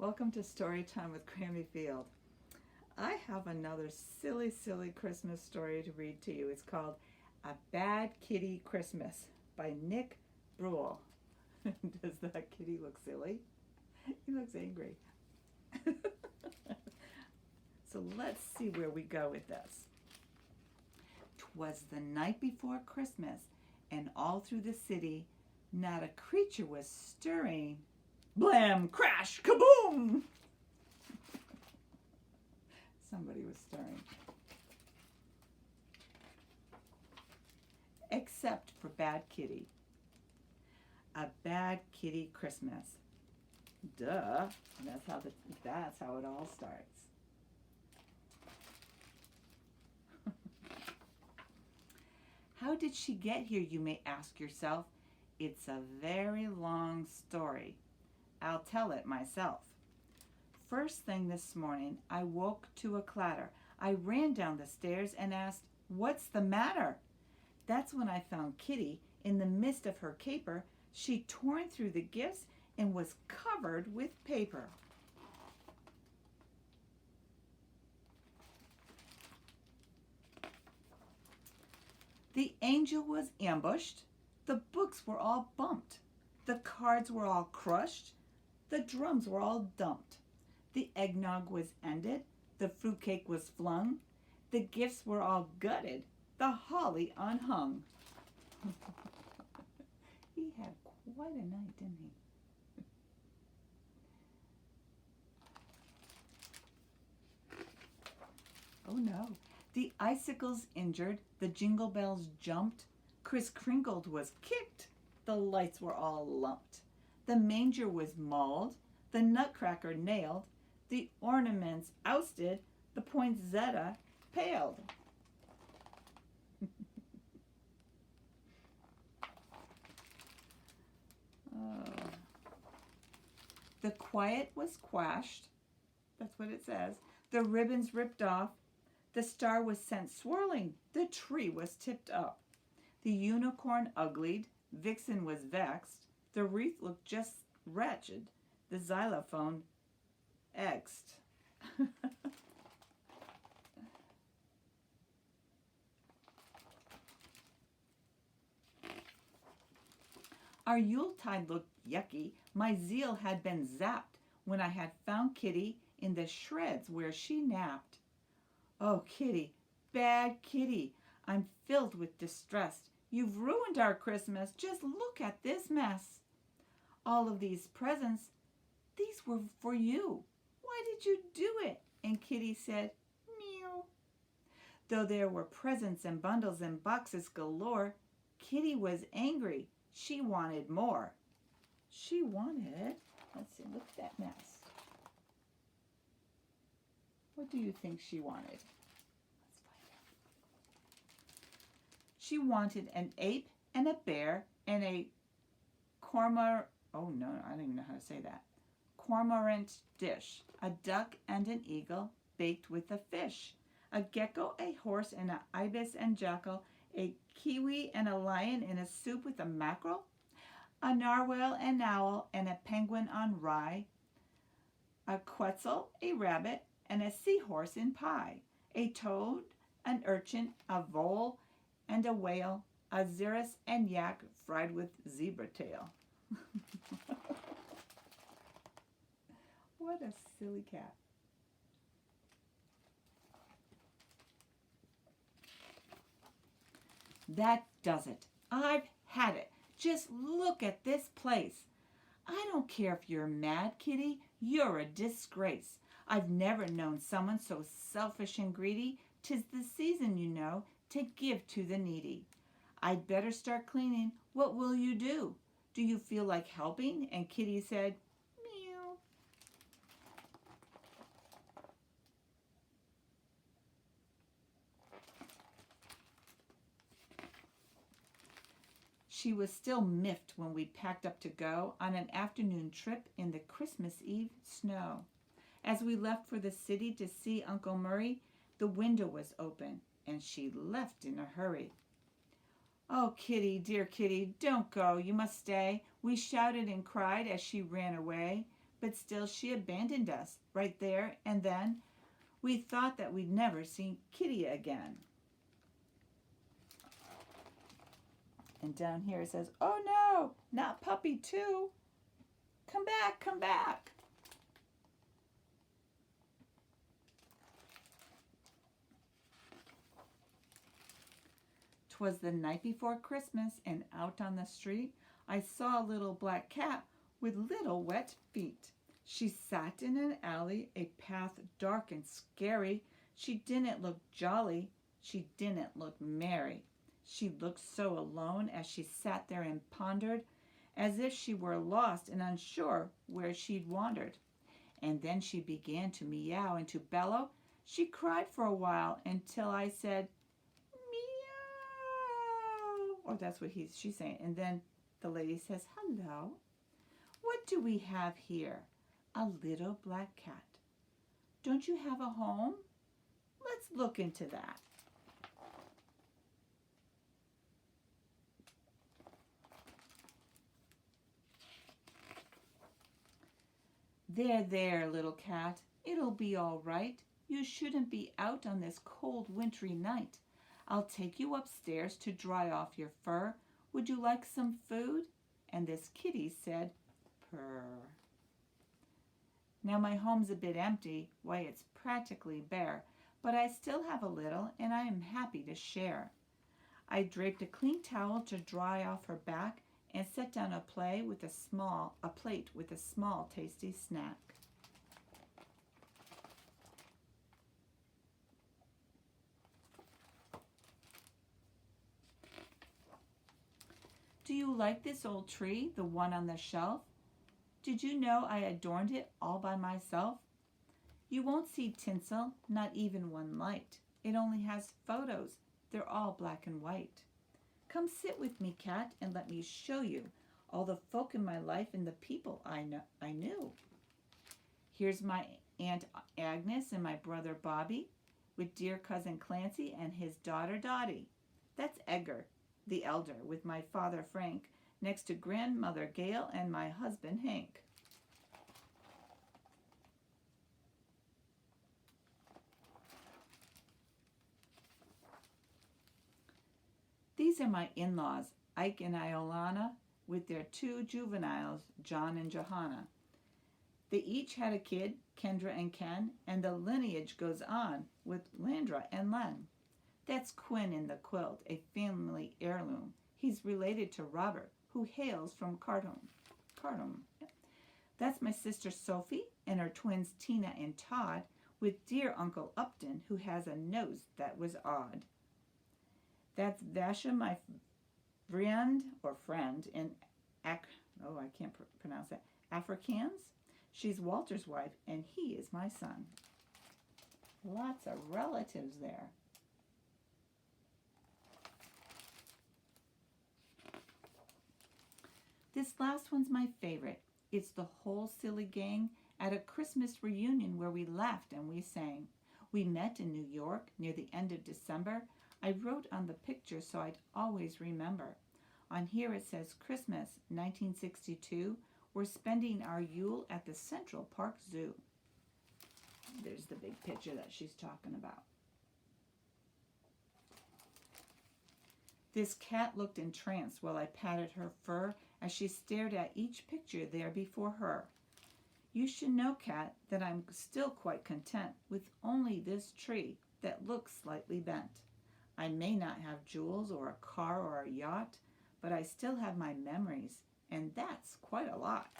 Welcome to Story Time with Grammy Field. I have another silly, silly Christmas story to read to you. It's called A Bad Kitty Christmas by Nick Bruel. Does that kitty look silly? He looks angry. So let's see where we go with this. 'Twas the night before Christmas, and all through the city not a creature was stirring. Blam, crash, kaboom! Somebody was stirring. Except for Bad Kitty. A Bad Kitty Christmas. Duh. That's how it all starts. How did she get here, you may ask yourself? It's a very long story. I'll tell it myself. First thing this morning, I woke to a clatter. I ran down the stairs and asked, "What's the matter?" That's when I found Kitty in the midst of her caper. She'd torn through the gifts and was covered with paper. The angel was ambushed. The books were all bumped. The cards were all crushed. The drums were all dumped. The eggnog was ended. The fruitcake was flung. The gifts were all gutted. The holly unhung. He had quite a night, didn't he? Oh no. The icicles injured. The jingle bells jumped. Kris Kringled was kicked. The lights were all lumped. The manger was mauled, the nutcracker nailed, the ornaments ousted, the poinsettia paled. Oh. The quiet was quashed. That's what it says. The ribbons ripped off. The star was sent swirling. The tree was tipped up. The unicorn uglied. Vixen was vexed. The wreath looked just wretched. The xylophone exed. Our Yuletide looked yucky. My zeal had been zapped when I had found Kitty in the shreds where she napped. Oh, Kitty, bad Kitty, I'm filled with distress. You've ruined our Christmas. Just look at this mess. All of these presents, these were for you. Why did you do it? And Kitty said, meow. Though there were presents and bundles and boxes galore, Kitty was angry. She wanted more. She wanted, let's see, look at that mess. What do you think she wanted? Let's find out. She wanted an ape and a bear and a oh no, I don't even know how to say that. Cormorant dish, a duck and an eagle baked with a fish, a gecko, a horse, and an ibis and jackal, a kiwi and a lion in a soup with a mackerel, a narwhal and owl and a penguin on rye, a quetzal, a rabbit, and a seahorse in pie, a toad, an urchin, a vole, and a whale, a xeris and yak fried with zebra tail. What a silly cat. That does it. I've had it. Just look at this place. I don't care if you're mad, Kitty. You're a disgrace. I've never known someone so selfish and greedy. 'Tis the season, you know, to give to the needy. I'd better start cleaning. What will you do? Do you feel like helping? And Kitty said, meow. She was still miffed when we packed up to go on an afternoon trip in the Christmas Eve snow. As we left for the city to see Uncle Murray, the window was open, and she left in a hurry. Oh, Kitty, dear Kitty, don't go. You must stay. We shouted and cried as she ran away. But still she abandoned us right there and then. We thought that we'd never see Kitty again. And down here it says, "Oh no, not puppy too. Come back, come back." 'Twas the night before Christmas, and out on the street I saw a little black cat with little wet feet. She sat in an alley, a path dark and scary. She didn't look jolly, she didn't look merry. She looked so alone as she sat there and pondered, as if she were lost and unsure where she'd wandered. And then she began to meow and to bellow. She cried for a while until I said, "Meow." Or that's what she's saying. And then the lady says, "Hello. What do we have here?" "A little black cat." "Don't you have a home?" "Let's look into that." "There, there, little cat. It'll be all right. You shouldn't be out on this cold wintry night. I'll take you upstairs to dry off your fur. Would you like some food?" And this kitty said, "Purr." Now my home's a bit empty. Why, it's practically bare. But I still have a little, and I am happy to share. I draped a clean towel to dry off her back and set down a plate with a small tasty snack. "Do you like this old tree, the one on the shelf? Did you know I adorned it all by myself? You won't see tinsel, not even one light. It only has photos. They're all black and white. Come sit with me, cat, and let me show you all the folk in my life and the people I knew. Here's my Aunt Agnes and my brother Bobby, with dear cousin Clancy and his daughter Dottie. That's Edgar, the elder, with my father Frank, next to grandmother Gail and my husband Hank." "These are my in-laws, Ike and Iolana, with their two juveniles, John and Johanna. They each had a kid, Kendra and Ken, and the lineage goes on with Landra and Len. That's Quinn in the quilt, a family heirloom. He's related to Robert, who hails from Cardham. That's my sister Sophie and her twins Tina and Todd, with dear Uncle Upton, who has a nose that was odd. That's Vasha, my friend in I can't pronounce that, Afrikaans. She's Walter's wife, and he is my son." Lots of relatives there. This last one's my favorite. It's the whole silly gang at a Christmas reunion where we laughed and we sang. We met in New York near the end of December. I wrote on the picture so I'd always remember. On here it says Christmas 1962. We're spending our Yule at the Central Park Zoo. There's the big picture that she's talking about. This cat looked entranced while I patted her fur as she stared at each picture there before her. You should know, cat, that I'm still quite content with only this tree that looks slightly bent. I may not have jewels or a car or a yacht, but I still have my memories, and that's quite a lot.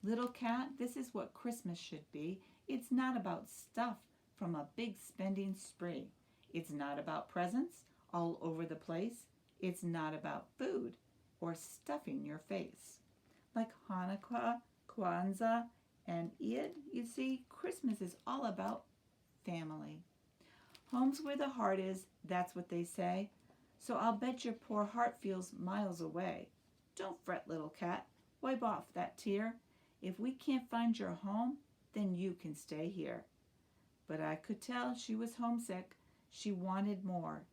Little cat, this is what Christmas should be. It's not about stuff from a big spending spree. It's not about presents all over the place. It's not about food or stuffing your face. Like Hanukkah, Kwanzaa, and Eid, you see, Christmas is all about family. Home's where the heart is, that's what they say. So I'll bet your poor heart feels miles away. Don't fret, little cat. Wipe off that tear. If we can't find your home, then you can stay here. But I could tell she was homesick. She wanted more.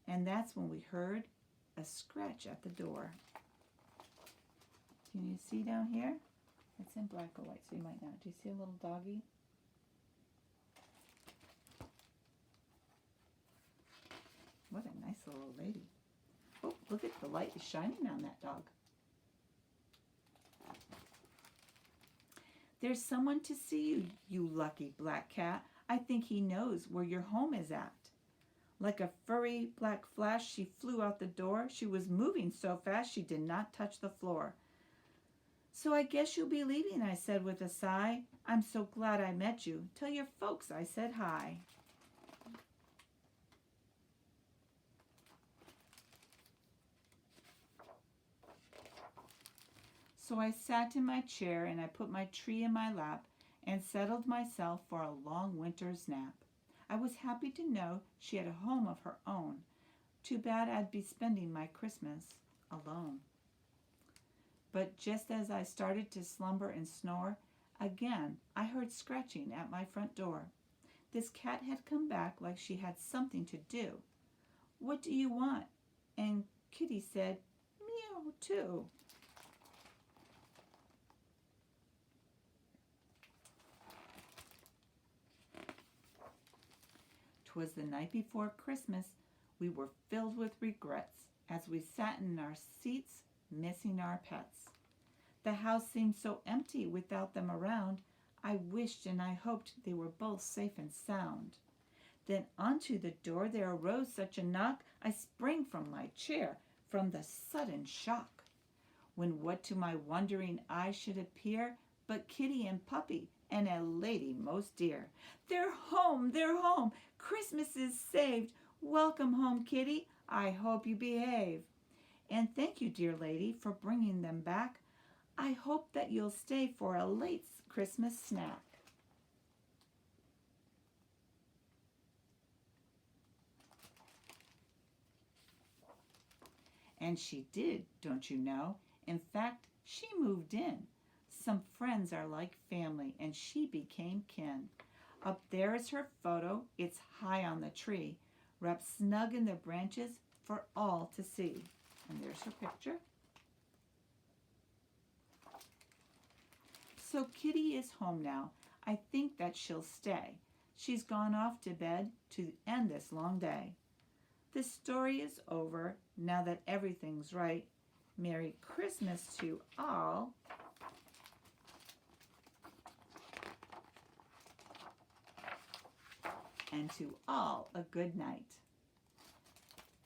And that's when we heard a scratch at the door. Can you see down here? It's in black or white, so you might not. Do you see a little doggy? What a nice little lady. Oh, look at the light is shining on that dog. There's someone to see you, you lucky black cat. I think he knows where your home is at. Like a furry black flash, she flew out the door. She was moving so fast she did not touch the floor. So I guess you'll be leaving, I said with a sigh. I'm so glad I met you. Tell your folks I said hi. So I sat in my chair and I put my tree in my lap and settled myself for a long winter's nap. I was happy to know she had a home of her own. Too bad I'd be spending my Christmas alone. But just as I started to slumber and snore, again I heard scratching at my front door. This cat had come back like she had something to do. What do you want? And Kitty said, meow too. 'Twas the night before Christmas. We were filled with regrets as we sat in our seats, missing our pets. The house seemed so empty without them around. I wished and I hoped they were both safe and sound. Then onto the door there arose such a knock, I sprang from my chair from the sudden shock. When what to my wondering eyes should appear but Kitty and Puppy and a lady most dear. They're home, they're home, Christmas is saved. Welcome home, Kitty, I hope you behave. And thank you, dear lady, for bringing them back. I hope that you'll stay for a late Christmas snack. And she did, don't you know? In fact, she moved in. Some friends are like family, and she became kin. Up there is her photo. It's high on the tree, wrapped snug in the branches for all to see. And there's her picture. So Kitty is home now. I think that she'll stay. She's gone off to bed to end this long day. The story is over now that everything's right. Merry Christmas to all. And to all a good night.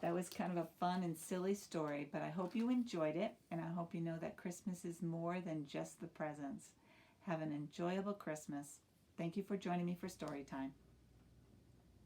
That was kind of a fun and silly story, but I hope you enjoyed it, and I hope you know that Christmas is more than just the presents. Have an enjoyable Christmas. Thank you for joining me for story time.